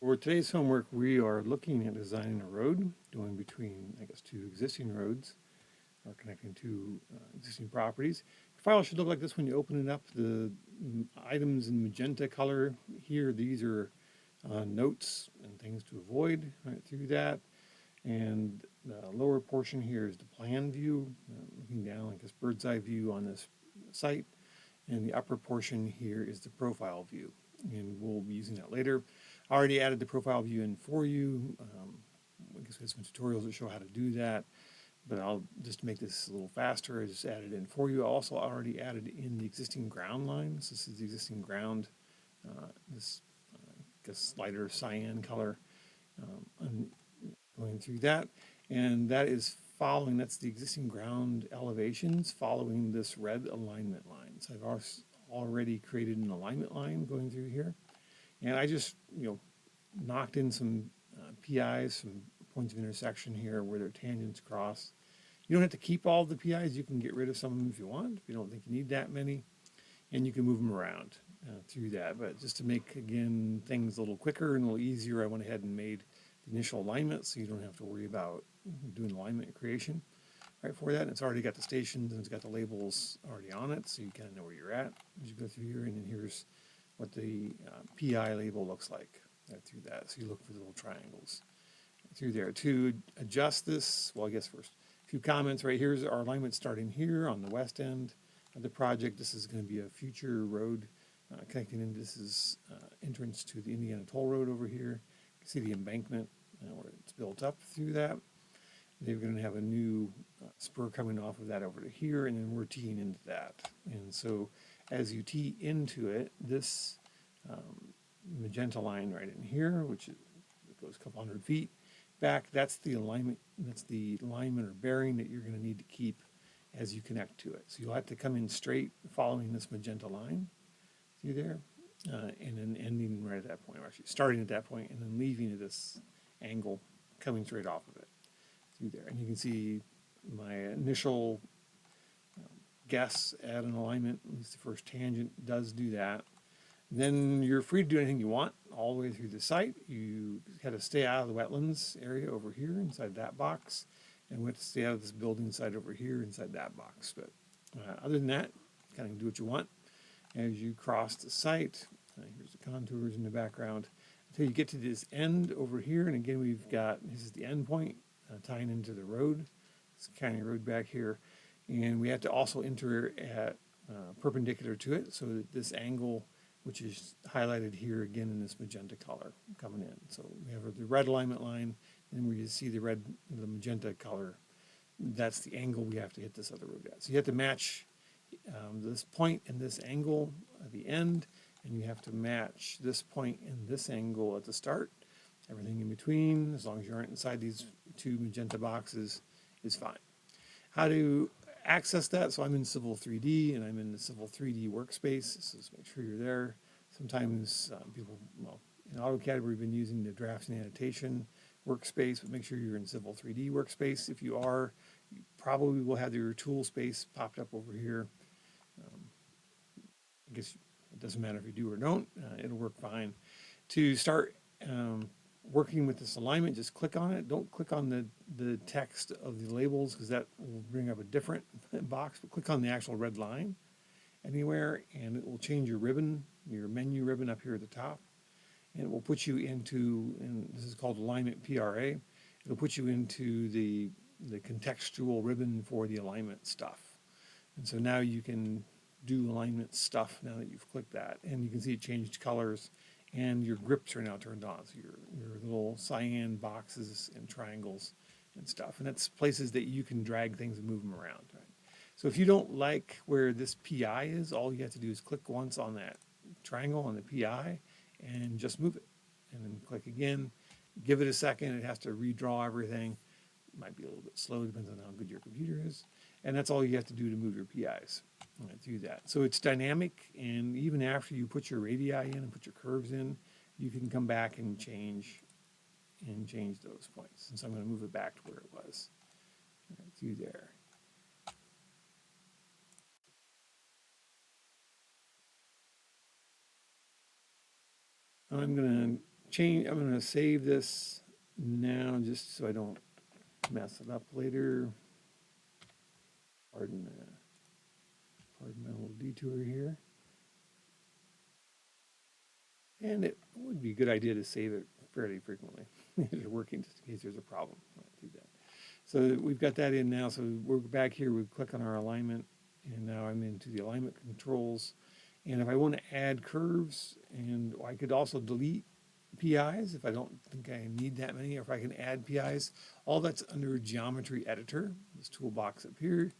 For today's homework, we are looking at designing a road going between, I guess, two existing roads or connecting two existing properties. Your file should look like this when you open it up. The items in magenta color here, these are notes and things to avoid right through that. And the lower portion here is the plan view, looking down like this bird's eye view on this site. And the upper portion here is the profile view, and we'll be using that later. I already added the profile view in for you. I guess we have some tutorials that show how to do that, but I'll just make this a little faster. I just added in for you. I also already added in the existing ground lines. This is the existing ground, this I guess lighter cyan color, and going through that, and that is following, that's the existing ground elevations following this red alignment line. So I've already created an alignment line going through here, and I just knocked in some PIs, some points of intersection here where their tangents cross. You don't have to keep all the PIs. You can get rid of some of them if you want, if you don't think you need that many, and you can move them around through that. But just to make, again, things a little quicker and a little easier, I went ahead and made the initial alignment so you don't have to worry about doing alignment creation right for that. And it's already got the stations and it's got the labels already on it, so you kind of know where you're at as you go through here. And then here's what the PI label looks like through that. So you look for the little triangles through there. To adjust this, well, I guess first, a few comments right. Here's our alignment starting here on the west end of the project. This is going to be a future road connecting in. This is entrance to the Indiana Toll Road over here. You can see the embankment where it's built up through that. They're going to have a new spur coming off of that over to here, and then we're teeing into that. And so as you tee into it, this magenta line right in here, which goes a couple hundred feet back, that's the alignment or bearing that you're going to need to keep as you connect to it. So you'll have to come in straight following this magenta line through there, and then ending right at that point, or actually starting at that point and then leaving at this angle coming straight off of it through there. And you can see my initial guess at an alignment, at least the first tangent does do that. Then you're free to do anything you want all the way through the site. You had to stay out of the wetlands area over here inside that box, and we have to stay out of this building site over here inside that box. But other than that, kind of do what you want as you cross the site. Here's the contours in the background until you get to this end over here. And again, we've got, this is the end point tying into the road. It's county road back here. And we have to also enter at perpendicular to it so that this angle, which is highlighted here again in this magenta color coming in. So we have the red alignment line, and where you see the magenta color, that's the angle we have to hit this other road at. So you have to match this point and this angle at the end, and you have to match this point and this angle at the start. Everything in between, as long as you aren't inside these two magenta boxes, is fine. How to access that? So I'm in Civil 3D, and I'm in the Civil 3D workspace, so just make sure you're there. Sometimes people, well, in AutoCAD we've been using the drafts and annotation workspace, but make sure you're in Civil 3D workspace. If you are, you probably will have your tool space popped up over here. I guess it doesn't matter if you do or don't, it'll work fine. To start working with this alignment, just click on it. Don't click on the text of the labels because that will bring up a different box, but click on the actual red line anywhere and it will change your ribbon, your menu ribbon up here at the top. And it will put you into, and this is called alignment PRA, it'll put you into the contextual ribbon for the alignment stuff. And so now you can do alignment stuff now that you've clicked that. And you can see it changed colors and your grips are now turned on. So your little cyan boxes and triangles and stuff. And that's places that you can drag things and move them around, right? So if you don't like where this PI is, all you have to do is click once on that triangle on the PI and just move it. And then click again, give it a second. It has to redraw everything. It might be a little bit slow, depends on how good your computer is. And that's all you have to do to move your PIs through that. So it's dynamic, and even after you put your radii in and put your curves in, you can come back and change those points. And so I'm going to move it back to where it was through there. I'm going to I'm going to save this now just so I don't mess it up later. Pardon my little detour here. And it would be a good idea to save it fairly frequently if you're working, just in case there's a problem. Do that. So we've got that in now. So we're back here. We click on our alignment, and now I'm into the alignment controls. And if I want to add curves, and I could also delete PIs if I don't think I need that many, or if I can add PIs, all that's under Geometry Editor, this toolbox up here.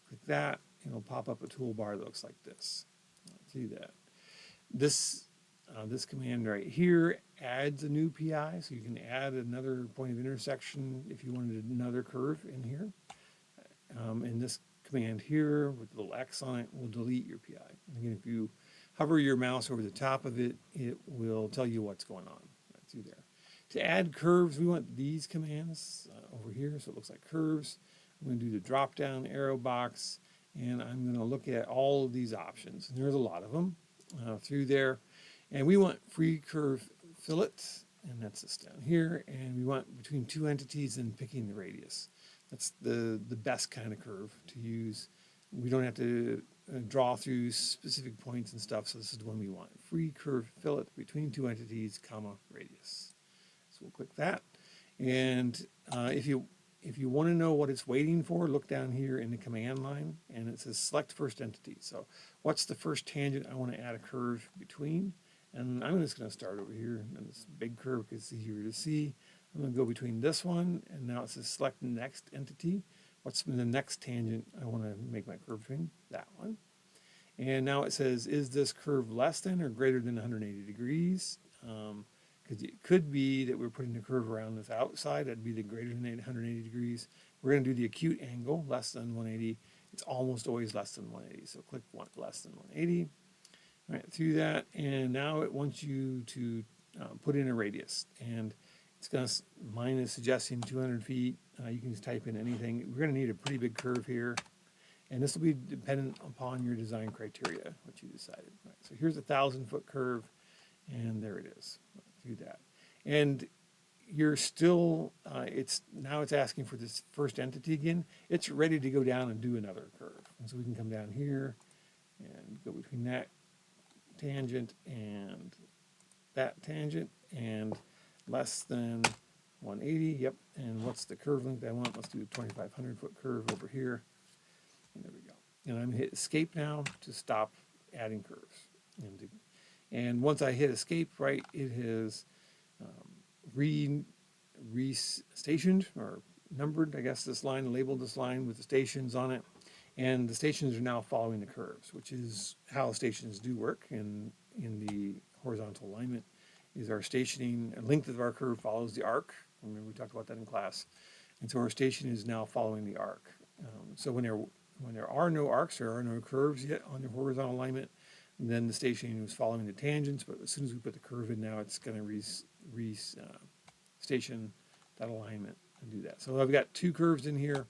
Click that, and it'll pop up a toolbar that looks like this. See that. This command right here adds a new PI, so you can add another point of intersection if you wanted another curve in here. And this command here with the little X on it will delete your PI. And again, if you hover your mouse over the top of it, it will tell you what's going on right through there. To add curves, we want these commands over here, so it looks like curves. I'm going to do the drop down arrow box, and I'm going to look at all of these options. And there's a lot of them through there. And we want free curve fillet, and that's this down here. And we want between two entities and picking the radius. That's the best kind of curve to use. We don't have to draw through specific points and stuff, so this is the one we want. Free curve fillet between two entities, comma, radius. So we'll click that. And if you want to know what it's waiting for, look down here in the command line, and it says select first entity. So what's the first tangent I want to add a curve between? And I'm just going to start over here, and this big curve is easier to see. I'm going to go between this one, and now it says select next entity. What's the next tangent I want to make my curve between? That one. And now it says, is this curve less than or greater than 180 degrees? Because it could be that we're putting the curve around this outside. That'd be the greater than 180 degrees. We're going to do the acute angle, less than 180. It's almost always less than 180. So click less than 180. All right, through that, and now it wants you to put in a radius, and it's going to, mine is suggesting 200 feet. You can just type in anything. We're going to need a pretty big curve here, and this will be dependent upon your design criteria, what you decided. Right, so here's a 1,000-foot curve, and there it is, through that. And you're still, it's asking for this first entity again. It's ready to go down and do another curve. And so we can come down here and go between that tangent and that tangent, and less than 180. Yep. And what's the curve length I want? Let's do a 2,500-foot curve over here. And there we go. And I'm going to hit escape now to stop adding curves. And once I hit escape, right, it has re-stationed or numbered, I guess, this line, labeled this line with the stations on it. And the stations are now following the curves, which is how stations do work in the horizontal alignment. Is our stationing, length of our curve follows the arc. Remember, we talked about that in class. And so our station is now following the arc. So when there are no arcs, there are no curves yet on the horizontal alignment, then the stationing was following the tangents. But as soon as we put the curve in now, it's going to station that alignment and do that. So I've got two curves in here.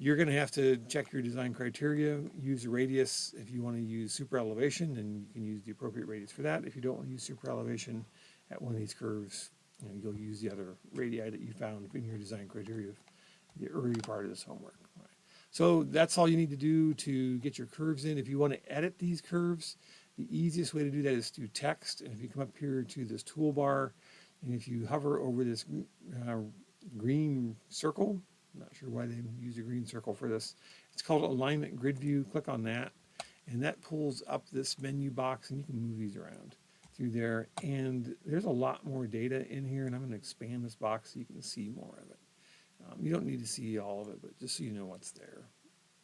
You're going to have to check your design criteria, use a radius. If you want to use super elevation, then you can use the appropriate radius for that. If you don't want to use super elevation at one of these curves, you'll use the other radii that you found in your design criteria of the early part of this homework. All right. So that's all you need to do to get your curves in. If you want to edit these curves, the easiest way to do that is through text. And if you come up here to this toolbar, and if you hover over this green circle, I'm not sure why they use a green circle for this. It's called Alignment Grid View. Click on that, and that pulls up this menu box, and you can move these around through there. And there's a lot more data in here, and I'm going to expand this box so you can see more of it. You don't need to see all of it, but just so you know what's there.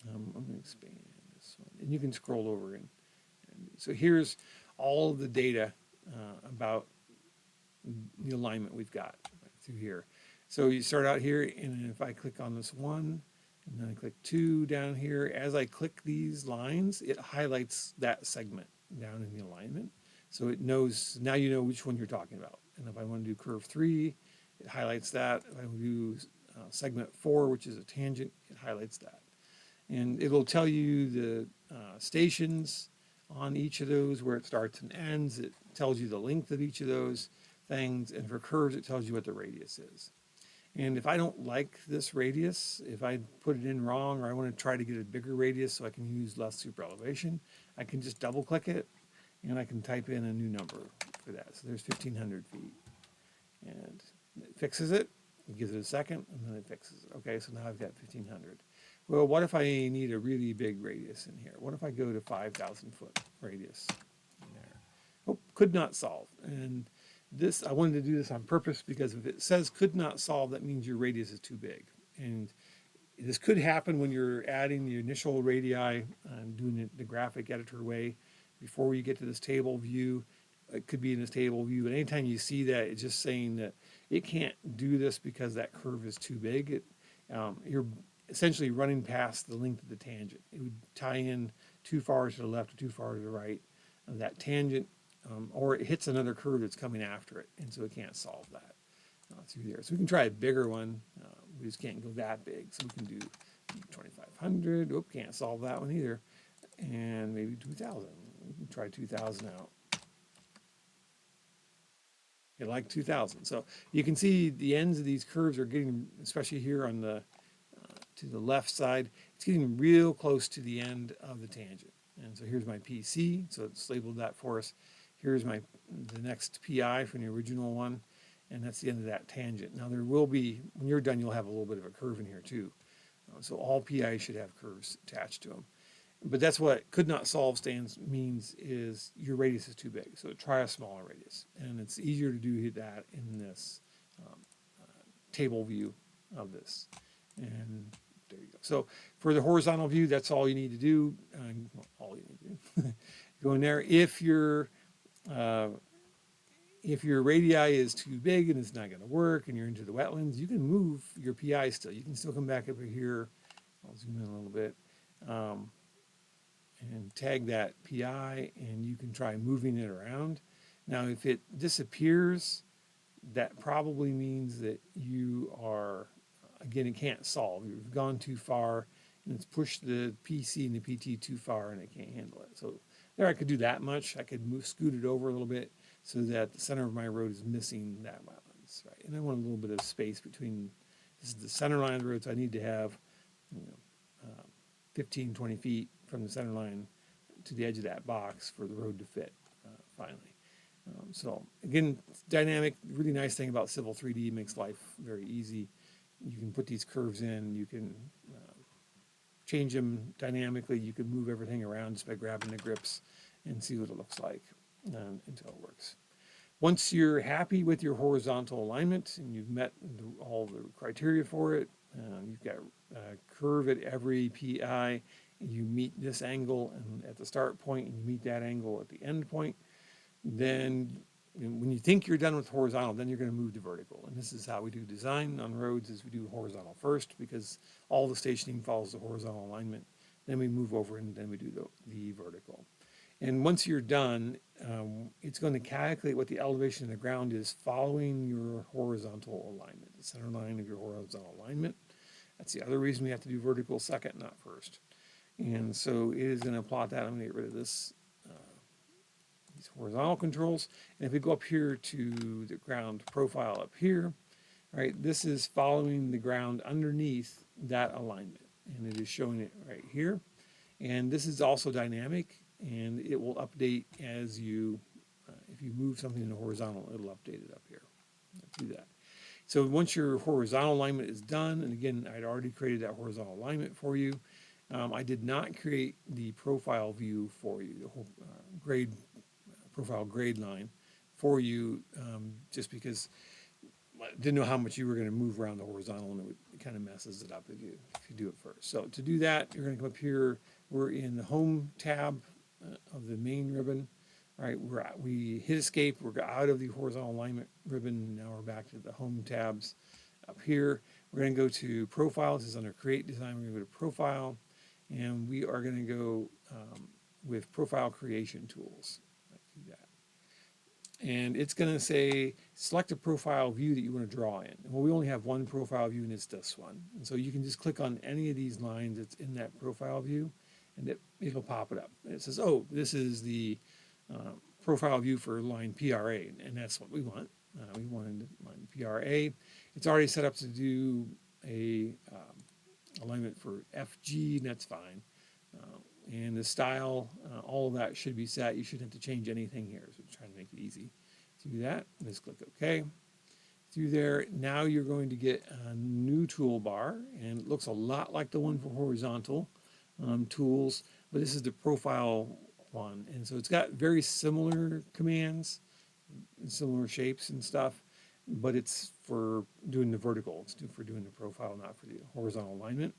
I'm going to expand this one, and you can scroll over. And so here's all of the data about the alignment we've got through here. So you start out here, and if I click on this one, and then I click two down here, as I click these lines, it highlights that segment down in the alignment. So it knows, now you know which one you're talking about. And if I want to do curve 3, it highlights that. If I do segment 4, which is a tangent, it highlights that. And it'll tell you the stations on each of those, where it starts and ends. It tells you the length of each of those. things, and for curves, it tells you what the radius is. And if I don't like this radius, if I put it in wrong, or I want to try to get a bigger radius so I can use less super elevation, I can just double click it and I can type in a new number for that. So there's 1,500 feet, and it fixes it. It gives it a second, and then it fixes it. Okay, so now I've got 1,500. Well, what if I need a really big radius in here? What if I go to 5,000 foot radius in there? Oh, could not solve. And this, I wanted to do this on purpose because if it says could not solve, that means your radius is too big. And this could happen when you're adding the initial radii and doing it the graphic editor way before you get to this table view. It could be in this table view, but anytime you see that, it's just saying that it can't do this because that curve is too big. You're essentially running past the length of the tangent. It would tie in too far to the left or too far to the right of that tangent, or it hits another curve that's coming after it, and so it can't solve that through there. So we can try a bigger one. We just can't go that big, so we can do 2,500. Oop, can't solve that one either. And maybe 2,000. We can try 2,000 out. You like 2,000. So you can see the ends of these curves are getting, especially here on the to the left side, it's getting real close to the end of the tangent. And so here's my PC, so it's labeled that for us. Here's the next PI from the original one, and that's the end of that tangent. Now there will be, when you're done, you'll have a little bit of a curve in here too. So all PIs should have curves attached to them. But that's what could not solve means is your radius is too big. So try a smaller radius. And it's easier to do that in this table view of this. And there you go. So for the horizontal view, that's all you need to do. Well, all you need to do. Go in there. If your radii is too big and it's not going to work and you're into the wetlands, you can move your PI still. You can still come back over here. I'll zoom in a little bit. And tag that PI, and you can try moving it around. Now, if it disappears, that probably means that you are, again, it can't solve. You've gone too far, and it's pushed the PC and the PT too far, and it can't handle it. So there I could do that much. I could scoot it over a little bit so that the center of my road is missing that wetlands, right? And I want a little bit of space between, this is the center line of the road, so I need to have, 15, 20 feet from the center line to the edge of that box for the road to fit finally. So again, dynamic, really nice thing about Civil 3D, makes life very easy. You can put these curves in, you can change them dynamically, you can move everything around just by grabbing the grips and see what it looks like until it works. Once you're happy with your horizontal alignment and you've met all the criteria for it, you've got a curve at every PI, and you meet this angle and at the start point, and you meet that angle at the end point, then when you think you're done with horizontal, then you're going to move to vertical. And this is how we do design on roads, is we do horizontal first because all the stationing follows the horizontal alignment. Then we move over and then we do the vertical. And once you're done, it's going to calculate what the elevation of the ground is following your horizontal alignment, the center line of your horizontal alignment. That's the other reason we have to do vertical second, not first. And so it is going to plot that. I'm going to get rid of this, these horizontal controls. And if we go up here to the ground profile up here, all right, this is following the ground underneath that alignment. And it is showing it right here. And this is also dynamic, and it will update as you, if you move something in the horizontal, it'll update it up here. Let's do that. So once your horizontal alignment is done, and again, I'd already created that horizontal alignment for you. I did not create the profile view for you, the whole profile grade line for you, just because I didn't know how much you were going to move around the horizontal, and it kind of messes it up if you do it first. So to do that, you're going to come up here. We're in the home tab of the main ribbon. All right, we hit escape. We're out of the horizontal alignment ribbon. Now we're back to the home tabs up here. We're going to go to profile. This is under create design. We're going to go to profile, and we are going to go with profile creation tools. Let's do that. And it's going to say select a profile view that you want to draw in. Well, we only have one profile view, and it's this one. And so you can just click on any of these lines that's in that profile view, and it'll pop it up. And it says, oh, this is the profile view for line PRA, and that's what we want. We wanted line PRA. It's already set up to do a alignment for FG, and that's fine. And the style, all of that should be set. You shouldn't have to change anything here. So we're trying to make it easy. Do that. Just click OK. Through there, now you're going to get a new toolbar, and it looks a lot like the one for horizontal tools, but this is the profile one. And so it's got very similar commands, similar shapes and stuff, but it's for doing the vertical. It's for doing the profile, not for the horizontal alignment.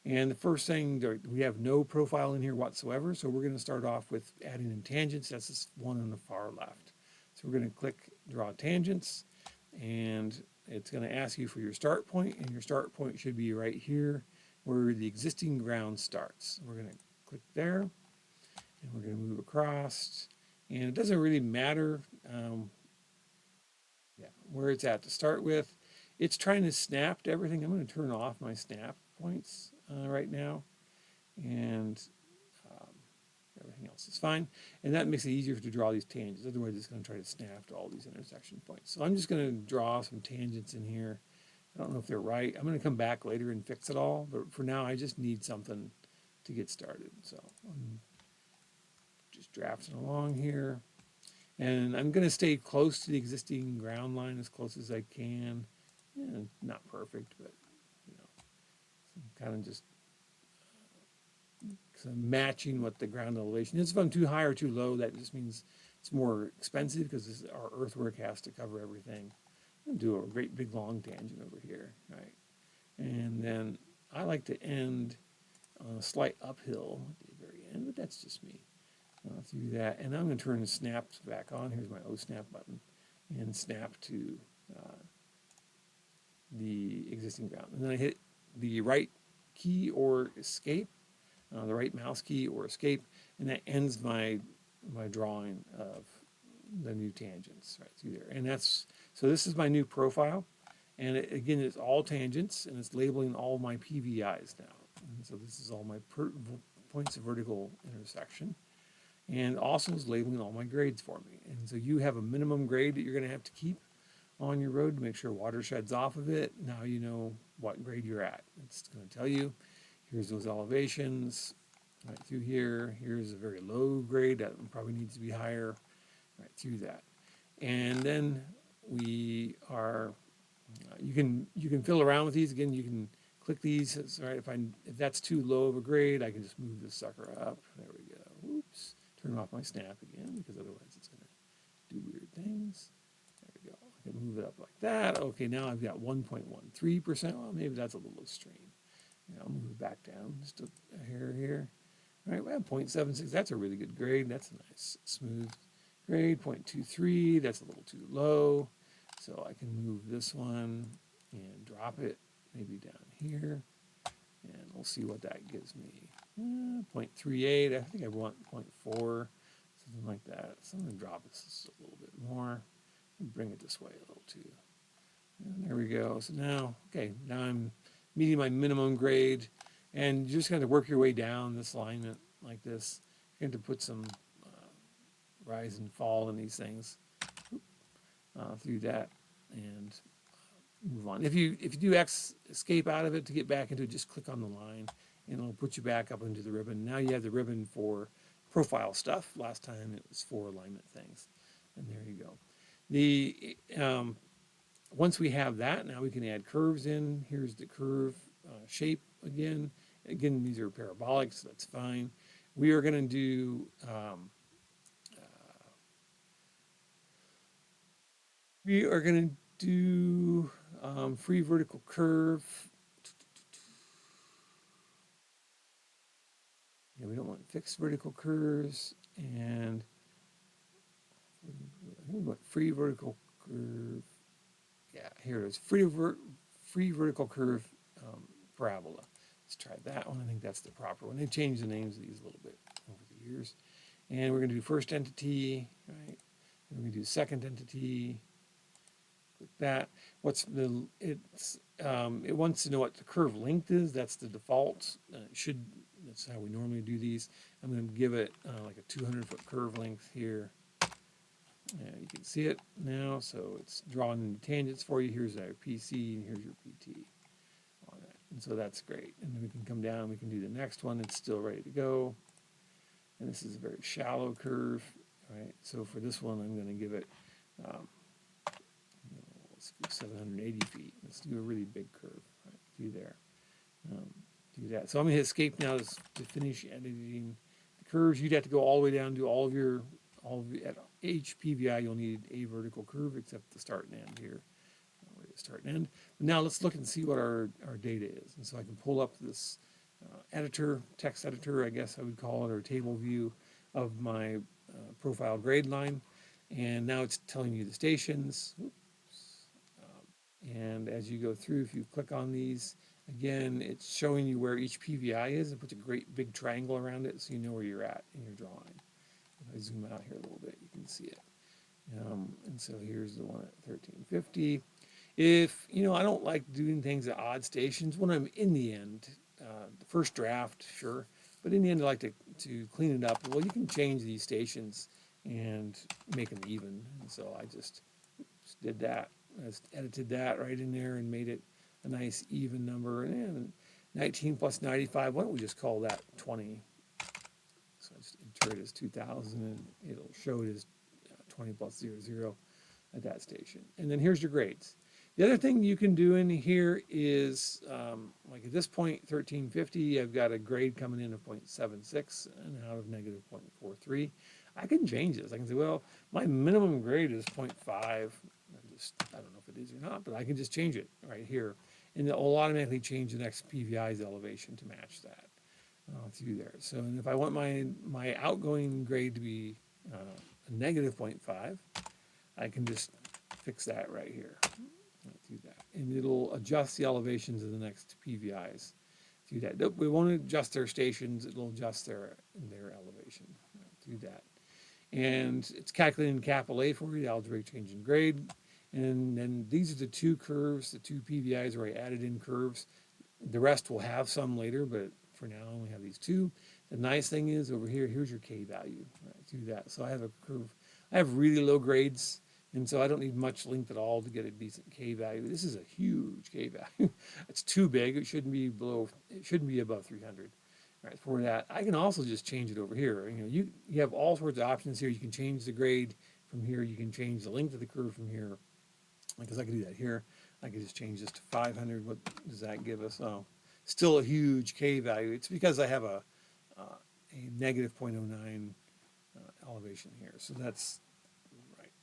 And the first thing, we have no profile in here whatsoever, so we're going to start off with adding in tangents. That's this one on the far left. So we're going to click Draw Tangents, and it's going to ask you for your start point, and your start point should be right here where the existing ground starts. We're going to click there, and we're going to move across, and it doesn't really matter where it's at to start with. It's trying to snap to everything. I'm going to turn off my snap points right now, and everything else is fine. And that makes it easier to draw these tangents. Otherwise, it's going to try to snap to all these intersection points. So I'm just going to draw some tangents in here. I don't know if they're right. I'm going to come back later and fix it all. But for now, I just need something to get started. So I'm just drafting along here. And I'm going to stay close to the existing ground line as close as I can. Not perfect, but you know, kind of just matching what the ground elevation is. If I'm too high or too low, that just means it's more expensive because our earthwork has to cover everything. I'm going to do a great big long tangent over here, right? And then I like to end on a slight uphill at the very end, but that's just me. Through that, and I'm going to turn the snaps back on. Here's my O snap button, and snap to the existing ground. And then I hit the right key or escape, the right mouse key or escape, and that ends my drawing of the new tangents right through there. And so this is my new profile, and again, it's all tangents, and it's labeling all my PVIs now. And so this is all my points of vertical intersection. And also is labeling all my grades for me. And so you have a minimum grade that you're going to have to keep on your road to make sure water sheds off of it. Now you know what grade you're at. It's going to tell you, here's those elevations right through here. Here's a very low grade that probably needs to be higher right through that. And then we are, you can fill around with these. Again, you can click these. Right, if that's too low of a grade, I can just move this sucker up. There we go. Oops. Turn off my snap again, because otherwise it's going to do weird things. There we go. I can move it up like that. Okay, now I've got 1.13%. Well, maybe that's a little extreme. I'll move it back down just a hair here. All right, we have 0.76. That's a really good grade. That's a nice smooth grade. 0.23. That's a little too low. So I can move this one and drop it maybe down here. And we'll see what that gives me. 0.38, I think I want 0.4, something like that. So I'm going to drop this just a little bit more and bring it this way a little too. And there we go. So now, okay, now I'm meeting my minimum grade, and you're just going to work your way down this alignment like this. You're going to put some rise and fall in these things through that, and move on. If you do escape out of it to get back into it, just click on the line, and it'll put you back up into the ribbon. Now you have the ribbon for profile stuff. Last time it was for alignment things, and there you go. The once we have that, now we can add curves in. Here's the curve shape again. Again, these are parabolic, so that's fine. We are going to do free vertical curve. Yeah, we don't want fixed vertical curves, and I think we want free vertical curve. Yeah, here it is. Free vertical curve parabola. Let's try that one. I think that's the proper one. They've changed the names of these a little bit over the years. And we're going to do first entity, right? And we're going to do second entity. Click that. It wants to know what the curve length is. That's the default. That's how we normally do these. I'm going to give it like a 200-foot curve length here. You can see it now, so it's drawing the tangents for you. Here's our PC and here's your PT on that. And so that's great. And then we can come down, we can do the next one. It's still ready to go. And this is a very shallow curve, right? So for this one, I'm going to give it, um, let's go 780 feet. Let's do a really big curve, right? Do there. Um, do that. So I'm going to hit escape now to finish editing the curves. You'd have to go all the way down, do at each PVI, you'll need a vertical curve except the start and end here. Where to start and end. But now let's look and see what our data is. And so I can pull up this editor, text editor, I guess I would call it, or table view of my profile grade line. And now it's telling you the stations. And as you go through, if you click on these, again, it's showing you where each PVI is. It puts a great big triangle around it so you know where you're at in your drawing. If I zoom out here a little bit, you can see it. And so here's the one at 1350. If, I don't like doing things at odd stations when I'm in the end, the first draft, sure, but in the end, I like to clean it up. Well, you can change these stations and make them even. And so I just did that. I just edited that right in there and made it a nice even number. And 19 plus 95, why don't we just call that 20? So I just enter it as 2000 and it'll show it as 20 plus 00 at that station. And then here's your grades. The other thing you can do in here is, like at this point, 1350, I've got a grade coming in of 0.76 and out of negative 0.43. I can change this. I can say, well, my minimum grade is 0.5. I don't know if it is or not, but I can just change it right here. And it will automatically change the next PVI's elevation to match that through there. So, and if I want my outgoing grade to be a negative 0.5, I can just fix that right here. Do that, and it'll adjust the elevations of the next PVIs. Do that. We won't adjust their stations; it'll adjust their elevation. Do that, and it's calculating capital A for you, the algebraic change in grade, and then these are the two curves, the two PVIs where I added in curves. The rest will have some later, but for now I only have these two. The nice thing is over here, here's your K value. Right, do that. So I have a curve. I have really low grades. And so I don't need much length at all to get a decent K value. This is a huge K value. It's too big. It shouldn't be above 300. Right, for that, I can also just change it over here. You have all sorts of options here. You can change the grade from here. You can change the length of the curve from here. Because I could do that here. I could just change this to 500. What does that give us? Oh, still a huge K value. It's because I have a negative 0.09 elevation here. So that's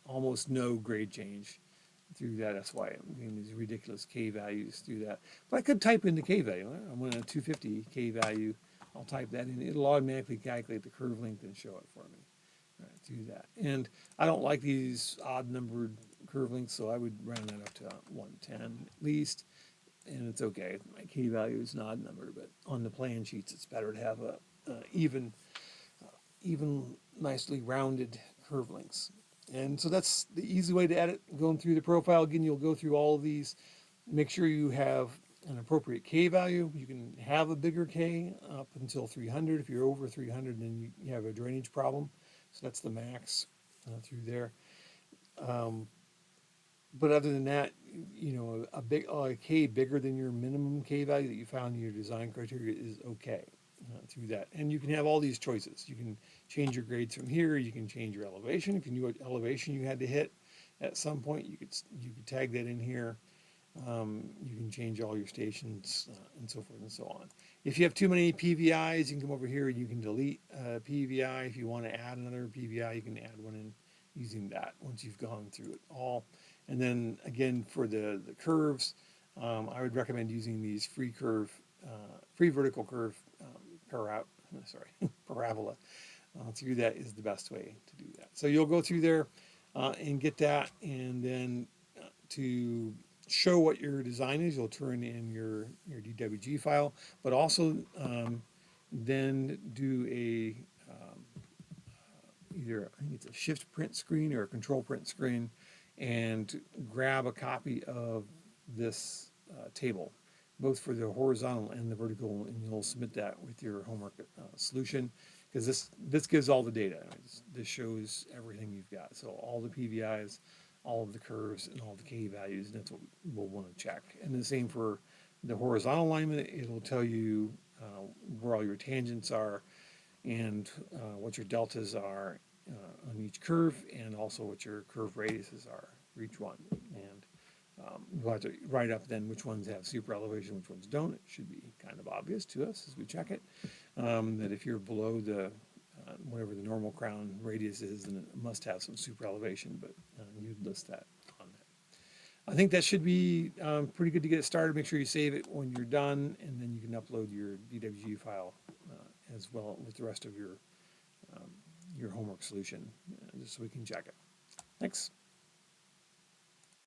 almost no grade change through that. That's why I'm getting these ridiculous K values through that. But I could type in the K value. I want a 250 K value. I'll type that in. It'll automatically calculate the curve length and show it for me. Right, through that. And I don't like these odd numbered curve lengths, so I would round that up to 110 at least. And it's okay. My K value is an odd number, but on the plan sheets, it's better to have a even, nicely rounded curve lengths. And so that's the easy way to edit, going through the profile. Again, you'll go through all of these. Make sure you have an appropriate K value. You can have a bigger K up until 300. If you're over 300, then you have a drainage problem. So that's the max through there. But other than that, a K bigger than your minimum K value that you found in your design criteria is okay through that. And you can have all these choices. You can change your grades from here. You can change your elevation. If you knew what elevation you had to hit at some point, you could tag that in here. You can change all your stations and so forth and so on. If you have too many PVIs, you can come over here and you can delete a PVI. If you want to add another PVI, you can add one in using that once you've gone through it all. And then again, for the curves, I would recommend using these free vertical curve parabola. Through that is the best way to do that. So you'll go through there and get that, and then to show what your design is, you'll turn in your DWG file, but also then do either I think it's a shift print screen or a control print screen, and grab a copy of this table, both for the horizontal and the vertical, and you'll submit that with your homework solution. because this gives all the data. This shows everything you've got. So all the PVIs, all of the curves, and all the K values, and that's what we'll want to check. And the same for the horizontal alignment. It'll tell you where all your tangents are and what your deltas are on each curve, and also what your curve radiuses are for each one. And we'll have to write up then which ones have super elevation, which ones don't. It should be kind of obvious to us as we check it, that if you're below the whatever the normal crown radius is, then it must have some super elevation, but you'd list that on that. I think that should be pretty good to get it started. Make sure you save it when you're done, and then you can upload your DWG file as well with the rest of your homework solution, just so we can check it. Thanks.